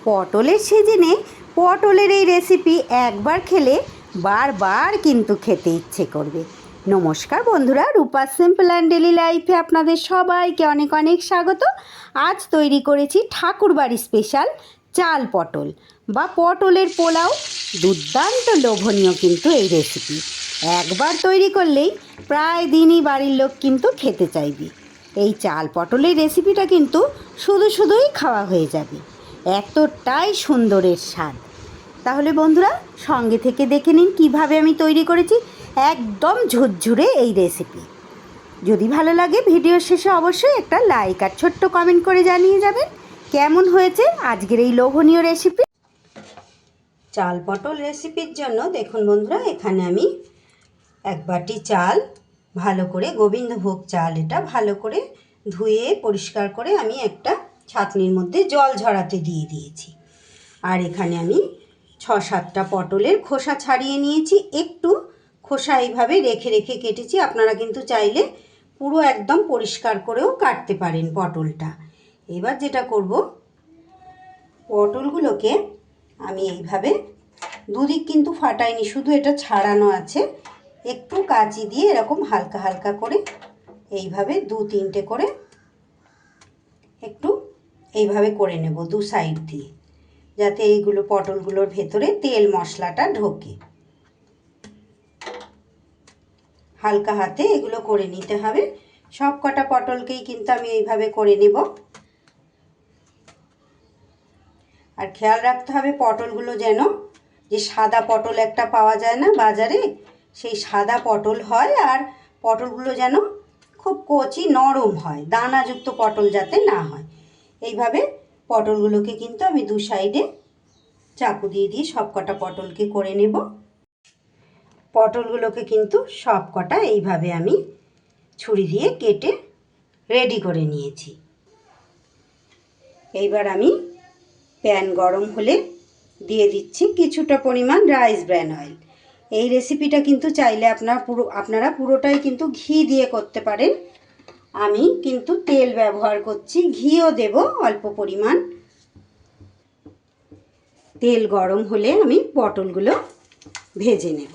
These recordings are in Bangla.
পটলের সিজনে পটলের এই রেসিপি একবার খেলে বারবার কিন্তু খেতে ইচ্ছে করবে। নমস্কার বন্ধুরা, রূপা সিম্পল অ্যান্ড ডেলি লাইফে আপনাদের সবাইকে অনেক অনেক স্বাগত। আজ তৈরি করেছি ঠাকুরবাড়ি স্পেশাল চাল পটল বা পটলের পোলাও। দুর্দান্ত লোভনীয় কিন্তু এই রেসিপি, একবার তৈরি করলেই প্রায় দিনই বাড়ির লোক কিন্তু খেতে চাইবে। এই চাল পটলের রেসিপিটা কিন্তু শুধুই খাওয়া হয়ে যাবে, এতটাই সুন্দরের স্বাদ। তাহলে বন্ধুরা সঙ্গে থেকে দেখে নিন কিভাবে আমি তৈরি করেছি একদম ঝুরঝুরে এই রেসিপি। যদি ভালো লাগে ভিডিও শেষে অবশ্যই একটা লাইক আর ছোট্ট কমেন্ট করে জানিয়ে যাবেন কেমন হয়েছে আজকের এই লোভনীয় রেসিপি। চাল পটল রেসিপির জন্য দেখুন বন্ধুরা, এখানে আমি এক বাটি চাল ভালো করে, গোবিন্দভোগ চাল, এটা ভালো করে ধুয়ে পরিষ্কার করে আমি একটা ছাঁকনির মধ্যে জল ঝরাতে দিয়ে দিয়েছি। আর এখানে আমি 6-7টা পটলের খোসা ছাড়িয়ে নিয়েছি, একটু খোসা এইভাবে রেখে রেখে কেটেছি। আপনারা কিন্তু চাইলে পুরো একদম পরিষ্কার করেও কাটতে পারেন পটলটা। এবার যেটা করব, পটলগুলোকে আমি এইভাবে দুদিক কিন্তু ফাটাইনি, শুধু এটা ছাড়ানো আছে, একটু কাঁচি দিয়ে এরকম হালকা হালকা করে এইভাবে 2-3টে করে একটু এইভাবে করে নেব দু সাইড দিয়ে, যাতে এইগুলো পটলগুলোর ভেতরে তেল মশলাটা ঢোকে। হালকা হাতে এগুলো করে নিতে হবে। সব কটা পটলকেই কিন্তু আমি এইভাবে করে নেব। আর খেয়াল রাখতে হবে পটলগুলো যেন, যে সাদা পটল একটা পাওয়া যায় না বাজারে, সেই সাদা পটল হয়, আর পটলগুলো যেন খুব কচি নরম হয়, দানাযুক্ত পটল যাতে না হয়। এইভাবে পটলগুলোকে কিন্তু আমি দু সাইডে চাকু দিয়ে দিয়ে সব কটা পটলকে করে নেব। পটলগুলোকে কিন্তু সব কটা এইভাবে আমি ছুরি দিয়ে কেটে রেডি করে নিয়েছি। এইবার আমি প্যান গরম হলে দিয়ে দিচ্ছি কিছুটা পরিমাণ রাইস ব্র্যান অয়েল। এই রেসিপিটা কিন্তু চাইলে আপনারা পুরোটাই কিন্তু ঘি দিয়ে করতে পারেন। আমি কিন্তু তেল ব্যবহার করছি, ঘিও দেব অল্প পরিমাণ। তেল গরম হলে আমি পটলগুলো ভেজে নেব।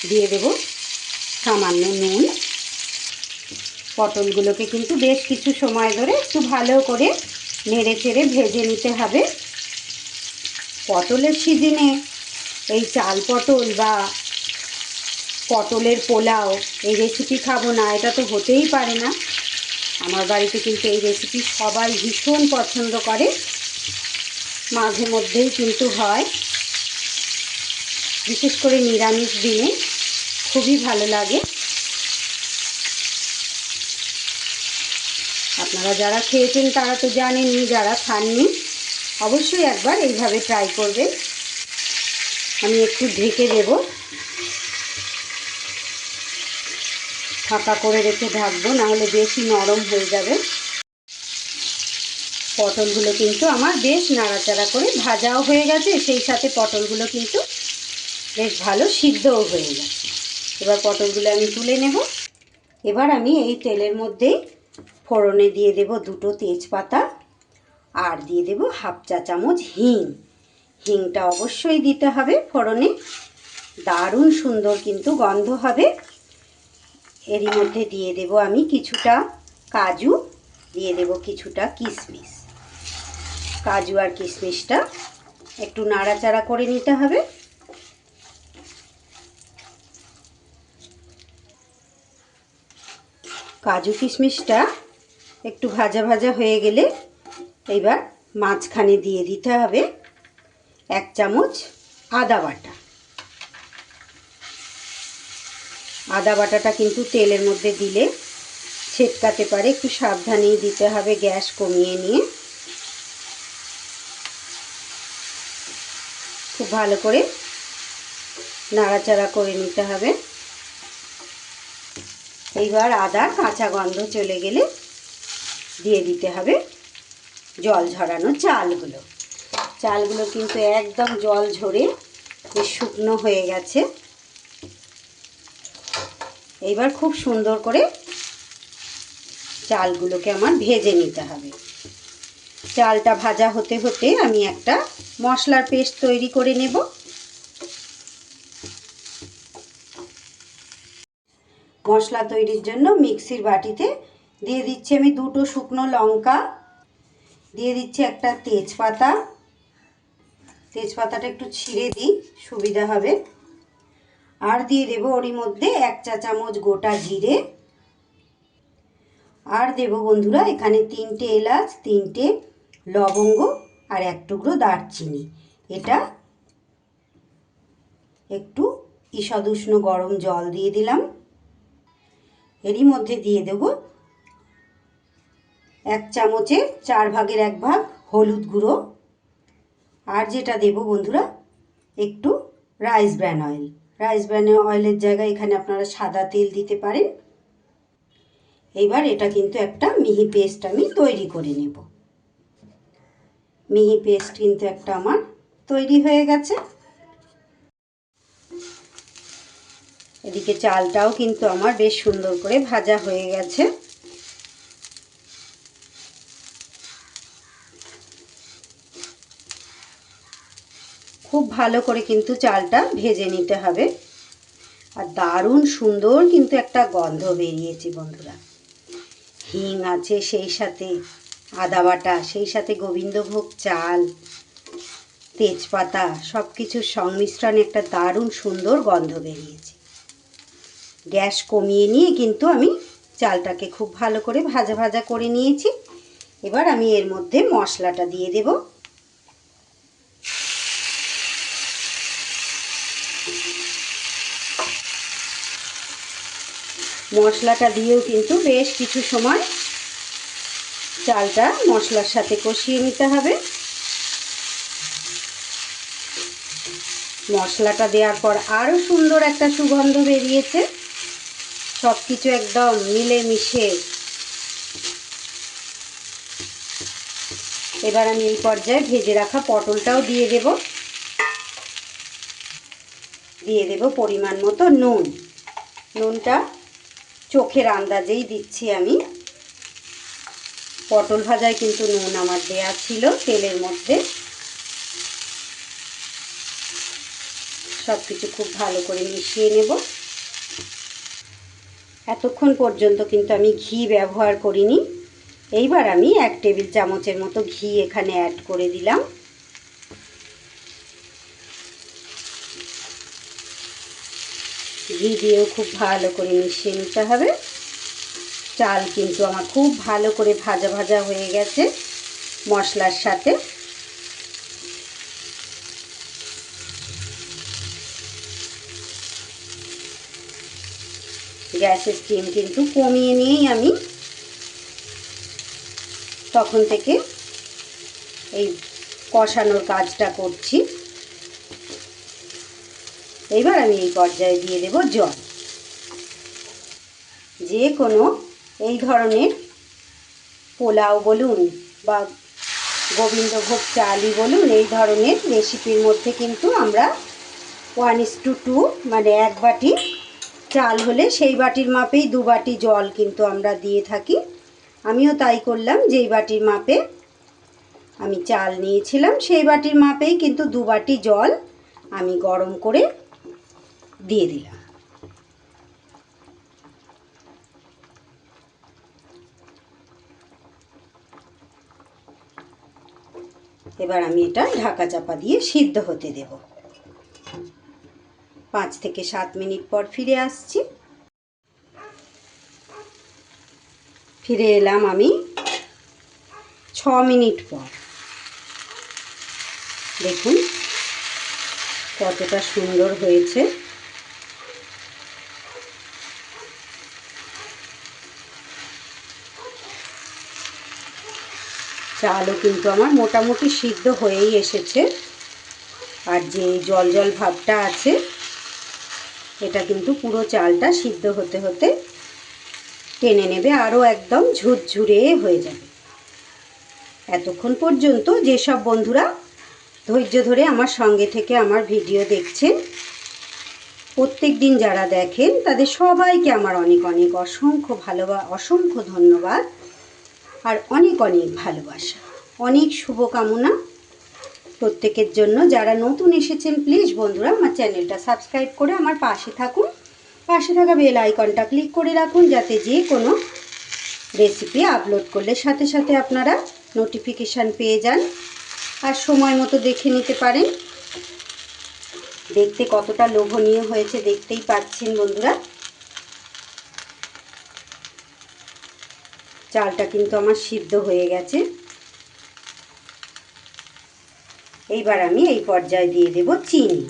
দিয়ে দেব সামান্য নুন। পটলগুলোকে কিন্তু বেশ কিছু সময় ধরে একটু ভালো করে নেড়ে চেড়ে ভেজে নিতে হবে। পটলের সিজনে এই চাল পটল বা পটলের পোলাও এই রেসিপি খাবো না, এটা তো হতেই পারে না। আমার বাড়িতে কিন্তু এই রেসিপি সবাই ভীষণ পছন্দ করে, মাঝে মধ্যেই কিন্তু হয়, বিশেষ করে নিরামিষ দিনে খুবই ভালো লাগে। আপনারা যারা খেয়েছেন তারা তো জানেনই, যারা খাননি অবশ্যই একবার এইভাবে ট্রাই করবেন। আমি একটু ঢেকে দেব, ফাঁকা করে রেখে ঢাকবো, নাহলে বেশি নরম হয়ে যাবে। পটলগুলো কিন্তু আমার বেশ নাড়াচাড়া করে ভাজাও হয়ে গেছে, সেই সাথে পটলগুলো কিন্তু বেশ ভালো সিদ্ধও হয়ে গেছে। এবার পটলগুলো আমি তুলে নেব। এবার আমি এই তেলের মধ্যেই ফোড়নে দিয়ে দেব 2টো তেজপাতা, আর দিয়ে দেব 1/2 চা চামচ হিং। হিংটা অবশ্যই দিতে হবে ফোড়নে, দারুণ সুন্দর কিন্তু গন্ধ হবে। এরই মধ্যে দিয়ে দেব আমি কিছুটা কাজু, দিয়ে দেব কিছুটা কিশমিশ। কাজু আর কিশমিশটা একটু নাড়াচাড়া করে নিতে হবে। কাজু কিশমিশটা একটু ভাজা ভাজা হয়ে গেলে এইবার মাঝখানে দিয়ে দিতে হবে 1 চামচ আদা বাটা। আদা বাটাটা কিন্তু তেলের মধ্যে দিলে ছেটকাতে পারে, একটু সাবধানেই দিতে হবে, গ্যাস কমিয়ে নিয়ে। খুব ভালো করে নাড়াচাড়া করে নিতে হবে। এইবার আদার কাঁচা গন্ধ চলে গেলে দিয়ে দিতে হবে জল ঝরানো চালগুলো। চালগুলো কিন্তু একদম জল ঝরে বেশ শুকনো হয়ে গেছে। এইবার খুব সুন্দর করে চালগুলোকে আমার ভেজে নিতে হবে। চালটা ভাজা হতে হতে আমি একটা মশলার পেস্ট তৈরি করে নেব। মশলা তৈরির জন্য মিক্সির বাটিতে দিয়ে দিচ্ছি আমি 2টো শুকনো লঙ্কা, দিয়ে দিচ্ছি একটা তেজপাতা। তেজপাতাটা একটু ছিঁড়ে দিই, সুবিধা হবে। আর দিয়ে দেব ওরই মধ্যে 1 চা চামচ গোটা জিরে। আর দেব বন্ধুরা এখানে 3টে এলাচ, 3টে লবঙ্গ আর 1 টুকরো দারচিনি। এটা একটু ঈষদ উষ্ণ গরম জল দিয়ে দিলাম। এরই মধ্যে দিয়ে দেব 1 চামচের 4 ভাগের 1 ভাগ হলুদ গুঁড়ো। আর যেটা দেব বন্ধুরা একটু rice bran oil. Rice bran অয়েলের জায়গায় এখানে আপনারা সাদা তেল দিতে পারেন। এইবার এটা কিন্তু একটা মিহি পেস্ট আমি তৈরি করে নেব। মিহি পেস্ট কিন্তু একটা আমার তৈরি হয়ে গেছে। এদিকে চালটাও কিন্তু আমার বেশ সুন্দর করে ভাজা হয়ে গেছে। খুব ভালো করে কিন্তু চালটা ভেজে নিতে হবে। আর দারুণ সুন্দর কিন্তু একটা গন্ধ বেরিয়েছে বন্ধুরা। হিং আছে, সেই সাথে আদা বাটা, সেই সাথে গোবিন্দভোগ চাল, তেজপাতা, সব কিছুর সংমিশ্রণে একটা দারুণ সুন্দর গন্ধ বেরিয়েছে। গ্যাস কমিয়ে নিয়ে কিন্তু আমি চালটাকে খুব ভালো করে ভাজা ভাজা করে নিয়েছি। এবার আমি এর মধ্যে মশলাটা দিয়ে দেব। মশলাটা দিয়েও কিন্তু বেশ কিছু সময় চালটা মশলার সাথে কষিয়ে নিতে হবে। মশলাটা দেওয়ার পর আরও সুন্দর একটা সুগন্ধ বেরিয়েছে। সব কিছু একদম মিলে মিশে। এবার আমি এই পর্যায়ে ভেজে রাখা পটলটাও দিয়ে দেব। দিয়ে দেব পরিমাণ মতো নুন। নুনটা চোখের আন্দাজেই দিচ্ছি আমি। পটল ভাজায় কিন্তু নুন আমার দেয়া ছিল তেলের মধ্যে। সব কিছু খুব ভালো করে মিশিয়ে নেব। এতক্ষণ পর্যন্ত কিন্তু আমি ঘি ব্যবহার করিনি। এইবার আমি 1 টেবিল চামচের মতো ঘি এখানে অ্যাড করে দিলাম। ঘি দিয়েও খুব ভালো করে মিশিয়ে নিতে হবে। চাল কিন্তু আমার খুব ভালো করে ভাজা ভাজা হয়ে গেছে মশলার সাথে। গ্যাসের স্টিম কিন্তু কমিয়ে নিয়েই আমি তখন থেকে এই কষানোর কাজটা করছি। এবার আমি এই পর্যায়ে দিয়ে দেব জল। যে কোনো এই ধরনের পোলাও বলুন বা গোবিন্দভোগ চালই বলুন, এই ধরনের রেসিপির মধ্যে কিন্তু আমরা 1:2 মানে 1 বাটি চাল হলে সেই বাটির মাপেই 2 বাটি জল কিন্তু আমরা দিয়ে থাকি। আমিও তাই করলাম। যেই বাটির মাপে আমি চাল নিয়েছিলাম সেই বাটির মাপেই কিন্তু 2 বাটি জল আমি গরম করে দিয়ে দিলাম। এবার আমি এটা ঢাকা চাপা দিয়ে সিদ্ধ হতে দেব। 5 থেকে 7 মিনিট পর ফিরে আসছি। ফিরে এলাম আমি 6 মিনিট পর। দেখুন কতটা সুন্দর হয়েছে। চালও কিন্তু আমার মোটামুটি সিদ্ধ হয়েই এসেছে। আর যে জল জল ভাবটা আছে এটা কিন্তু পুরো চালটা সিদ্ধ হতে হতে টেনে নেবে, আরও একদম ঝুরঝুরে হয়ে যাবে। এতক্ষণ পর্যন্ত যেসব বন্ধুরা ধৈর্য ধরে আমার সঙ্গে থেকে আমার ভিডিও দেখছেন প্রত্যেক দিন যারা দেখেন তাদের সবাইকে আমার অনেক অনেক অসংখ্য ধন্যবাদ আর অনেক অনেক ভালোবাসা, অনেক শুভকামনা প্রত্যেকের জন্য। যারা নতুন এসেছেন প্লিজ বন্ধুরা আমার চ্যানেলটা সাবস্ক্রাইব করে আমার পাশে থাকুন, পাশে থাকা বেল আইকনটা ক্লিক করে রাখুন, যাতে যে কোনো রেসিপি আপলোড করলে সাথে সাথে আপনারা নোটিফিকেশান পেয়ে যান আর সময় মতো দেখে নিতে পারেন। দেখতে কতটা লোভনীয় হয়েছে দেখতেই পাচ্ছেন বন্ধুরা। চালটা কিন্তু আমার সিদ্ধ হয়ে গেছে। এইবার আমি এই পর্যায়ে দিয়ে দেব চিনি।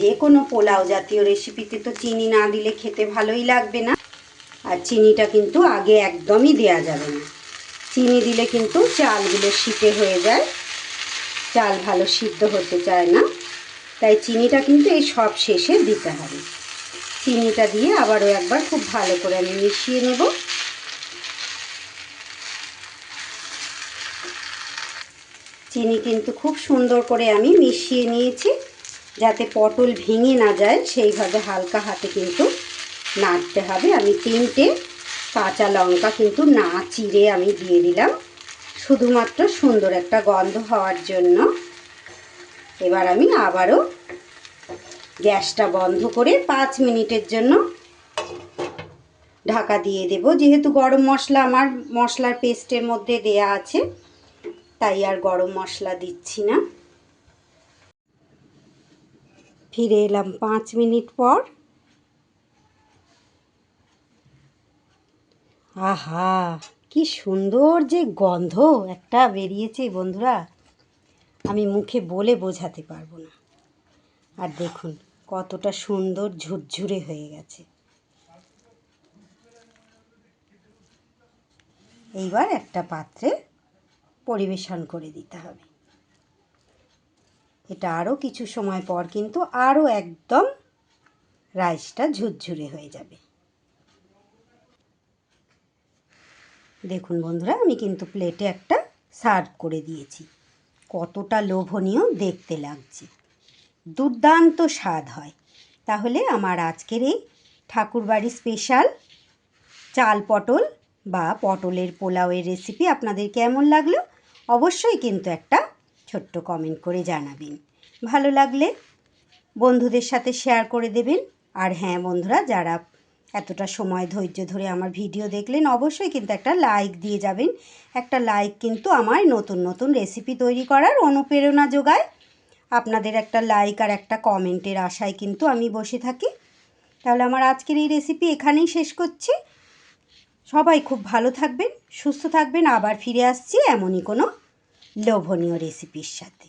যে কোনো পোলাও জাতীয় রেসিপিতে তো চিনি না দিলে খেতে ভালোই লাগবে না, আর চিনিটা কিন্তু আগে একদমই দেয়া যাবে না। চিনি দিলে কিন্তু চালগুলো শীতে হয়ে যায়, চাল ভালো সিদ্ধ হতে চায় না, তাই চিনিটা কিন্তু এই সব শেষে দিতে হবে। চিনিটা দিয়ে আবারও একবার খুব ভালো করে আমি মিশিয়ে নেব। চিনি কিন্তু খুব সুন্দর করে আমি মিশিয়ে নিয়েছি, যাতে পটল ভেঙে না যায় সেইভাবে হালকা হাতে কিন্তু নাড়তে হবে। আমি 3টে কাঁচা লঙ্কা কিন্তু না চিড়ে আমি দিয়ে দিলাম, শুধুমাত্র সুন্দর একটা গন্ধ হওয়ার জন্য। এবার আমি আবারও গ্যাসটা বন্ধ করে 5 মিনিটের জন্য ঢাকা দিয়ে দেব। যেহেতু গরম মশলা আমার মশলার পেস্টের মধ্যে দেয়া আছে, তাই আর গরম মশলা দিচ্ছি না। ফিরে এলাম 5 মিনিট পর। আহা, কি সুন্দর যে গন্ধ একটা বেরিয়েছে বন্ধুরা, আমি মুখে বলে বোঝাতে পারবো না। আর দেখুন কতটা সুন্দর ঝুরঝুরে হয়ে গেছে। এইবার একটা পাত্রে পরিবেশন করে দিতে হবে। এটা আরও কিছু সময় পর কিন্তু আরও একদম রাইসটা ঝুরঝুরে হয়ে যাবে। দেখুন বন্ধুরা, আমি কিন্তু প্লেটে একটা সার্ভ করে দিয়েছি। কতটা লোভনীয় দেখতে লাগছে, দুর্দান্ত স্বাদ হয়। তাহলে আমার আজকের এই ঠাকুরবাড়ি স্পেশাল চাল পটল বা পটলের পোলাওয়ের রেসিপি আপনাদের কেমন লাগলো অবশ্যই কিন্তু একটা ছোট্ট কমেন্ট করে জানাবেন। ভালো লাগলে বন্ধুদের সাথে শেয়ার করে দেবেন। আর হ্যাঁ বন্ধুরা, যারা এতটা সময় ধৈর্য ধরে আমার ভিডিও দেখলেন অবশ্যই কিন্তু একটা লাইক দিয়ে যাবেন। একটা লাইক কিন্তু আমার নতুন নতুন রেসিপি তৈরি করার অনুপ্রেরণা যোগায়। আপনাদের একটা লাইক আর একটা কমেন্টের আশায় কিন্তু আমি বসে থাকি। তাহলে আমার আজকের এই রেসিপি এখানেই শেষ করছি। সবাই খুব ভালো থাকবেন, সুস্থ থাকবেন। আবার ফিরে আসছি এমনই কোনো লোভনীয় রেসিপির সাথে।